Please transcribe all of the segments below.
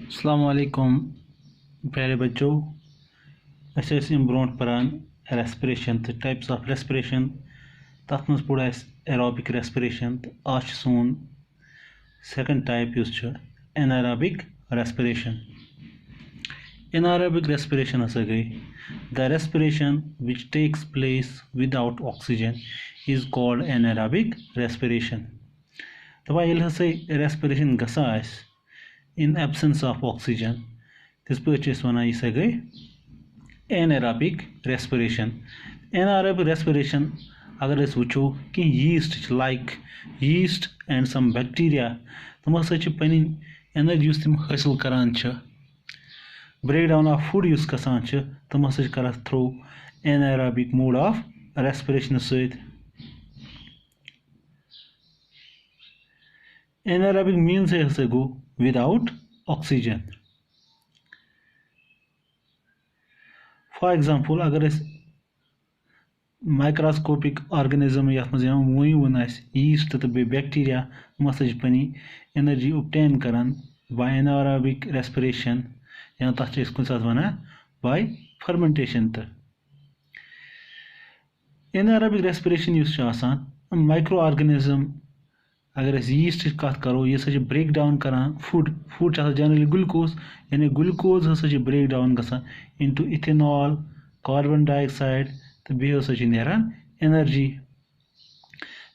अस्सलाम वालेकुम प्यारे बच्चों। ऐसे ब्रोट परान रेस्पिरेशन तो टाइप्स ऑफ रेस्पिरेशन तथ मज पोड़ एरोबिक रेस्पिरेशन तो आज सोन second type anaerobic respiration. Anaerobic respiration हसा गई the respiration which takes place without oxygen is called anaerobic respiration. दपा ये हसा रेस्पिरेशन गसा in absence of oxygen this purchase one यह गई anaerobic respiration। anaerobic respiration अगर अस वुचो कि yeast like yeast and some bacteria तम हसा पन एनर्जी तम हासिल करान ब्रेक डाउन ऑफ फूड गसान तम हसा करान through anaerobic mode of respiration सत। anaerobic means हसा गो without oxygen। For example अगर अस माइक्रोस्कोपिक ऑर्गेनिज्म यथ मज वन यीस्ट तो बे बैक्टीरिया हम हसा पनी एनर्जी ऑब्टेन करान बाय एनारोबिक रेस्पिरेशन या तथ कुछ वन बाय फर्मेंटेशन। तो एनारोबिक रेस्पिरेशन माइक्रो ऑर्गेनिज्म अगर यीस्ट कत करो यह ब्रेक डाउन करान फूड जनरली ग्लूकोज यानी ग्लूकोज हसा ब्रेक डाउन गसान इनटू इथेनॉल कार्बन डाइऑक्साइड तो बे हसा नेरान एनर्जी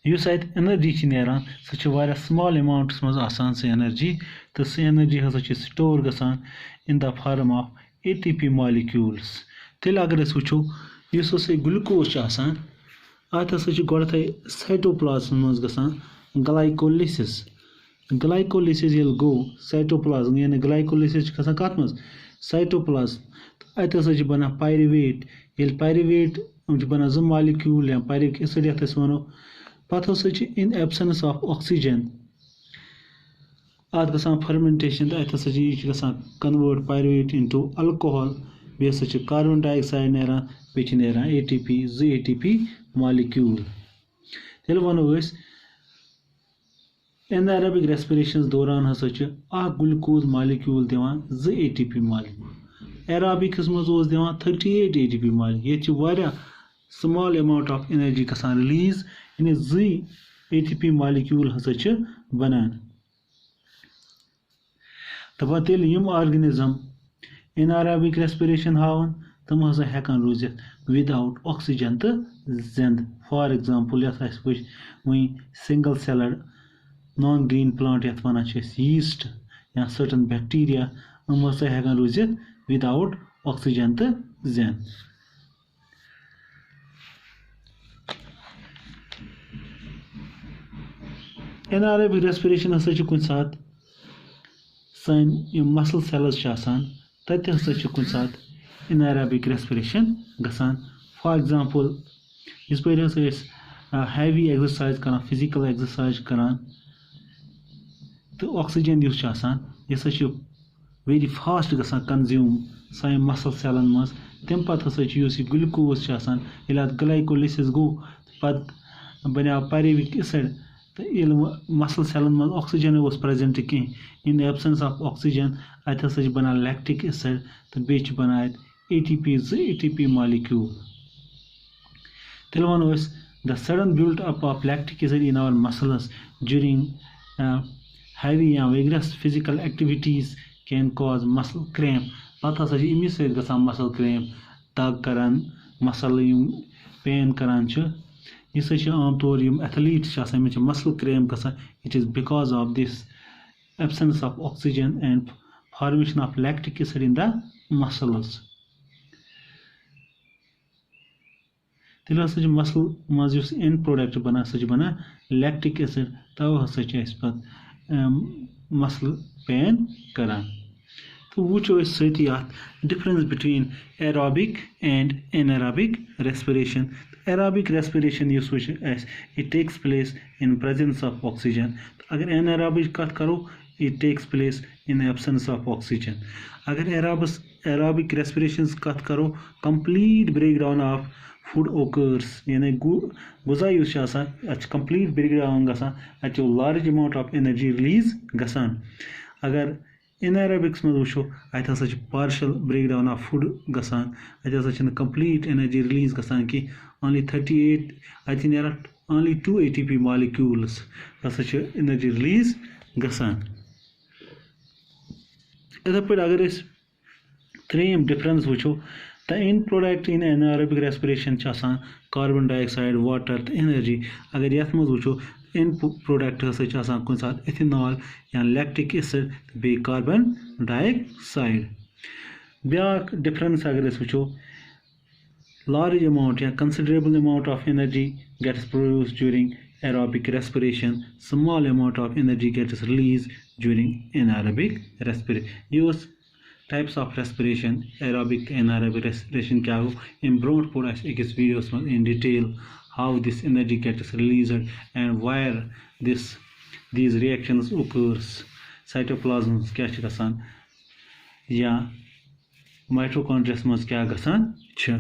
युस एनर्जी नेरान सह स्मॉल अमाउंट्स मज आसान से एनर्जी तो सह एनर्जी हसा स्टोर गसान in the form of ATP molecules. तेल अगर अस वुचो युस हसा ग्लूकोज आसान अत हसा गोडे साइटोप्लाज्म मज गसान ग्लाइकोलिसिस। ग्लाइकोलिसिस ये गो साइटोप्लाज्म यानी ग्लाइकोलिसिस गसान कत मज साइटोप्लाज्म अत हसा बना पायरुवेट ये पायरुवेट बना जो मॉलिक्यूल या पायरुविक एसिड यथ वनो पत हसा इन एब्सेंस ऑफ ऑक्सीजन अत गसान फर्मेंटेशन अत हसा गसान कन्वर्ट पायरुवेट इनटू अल्कोहल बे हसा कार्बन डाइऑक्साइड नेरान बे नेरान ATP जो ATP मॉलिक्यूल। तेल वनो एनारोबिक रेस्पिरेशन दौरान हसा ग्लूकोज मॉलिक्यूल दिवान जो ATP मॉलिक्यूल एरोबिक मज 38 ATP मॉलिक्यूल ये स्मॉल अमाउंट ऑफ एनर्जी गसान रिलीज यानी जो ATP मॉलिक्यूल हसा बनान। दपा तेल यम ऑर्गेनिज्म एनारोबिक रेस्पिरेशन हावन तम हसा हेकान रूजित विदाउट ऑक्सीजन तो जिंद। फॉर एग्जांपल यथ वही single celled non green plant यथ वन यीस्ट या सर्टन बैक्टीरिया हम हसा हेकान रूजित विदाउट ऑक्सीजन तो जिंद। एनारोबिक रेस्पिरेशन हसा कुछ सात सन मसल सेल्स तत हसा कुछ सात एनारोबिक रेस्पिरेशन गसान। फॉर एग्जांपल इस पे हसा हैवी एक्सरसाइज करान फिजिकल एक्सरसाइज करान तो ऑक्सीजन यह वेरी फास्ट गसान कंज्यूम सान मसल सेलन मज तम पत हसा ग्लूकोज ये ग्लाइकोलिसिस गो पत बनो पायरुविक एसिड तो ये मसल सेलन मज ऑक्सीजन प्रेजेंट कहीं इन एब्सेंस ऑफ ऑक्सीजन अत हसा बना लैक्टिक एसिड तो बे बना ATP मॉलिक्यूल। तेल वनो the sudden built up of lactic acid in our muscles during heavy या vigorous physical activities can cause muscle cramp पत हसा अमी सत गसान muscle cramp दग करान मसल पेन करान यह आम तौर athletes muscle cramp गसान it is because of this absence of oxygen and formation of lactic acid in the muscles। तेल हसा मसल मज एंड प्रोडक्ट बना बना लैक्टिक एसिड तव हसा मसल पेन करान। तो वुचो सती difference between aerobic and anaerobic respiration. Aerobic respiration it takes place in presence of oxygen. अगर एनारोबिक कत करो it takes place in absence of oxygen. अगर एरोबिक रेस्पिरेशन कत करो complete break down of food occurs यानी गुजा complete break down गसान large amount of energy release गसान। अगर Anaerobics में वुचो अत हसा partial breakdown of food गसान अत हसा complete energy release गसान कि only 38 अत नेरा only 2 ATP molecules हसा energy release गसान इधर पर अगर इस त्रेम difference वुचो the end product in anaerobic respiration आसान carbon dioxide water तो energy अगर यथ मज वुचो end product हसा आसान कुन साथ ethanol या lactic acid बे carbon dioxide ब्याक difference अगर इस वुचो large amount या considerable amount of energy gets produced during aerobic respiration small amount of energy gets released during anaerobic respiration use types of respiration aerobic anaerobic respiration क्या हो in broad put as एक videos में in detail how this energy gets released and where these reactions occurs cytoplasm क्या छ गसान या mitochondria में क्या गसान छ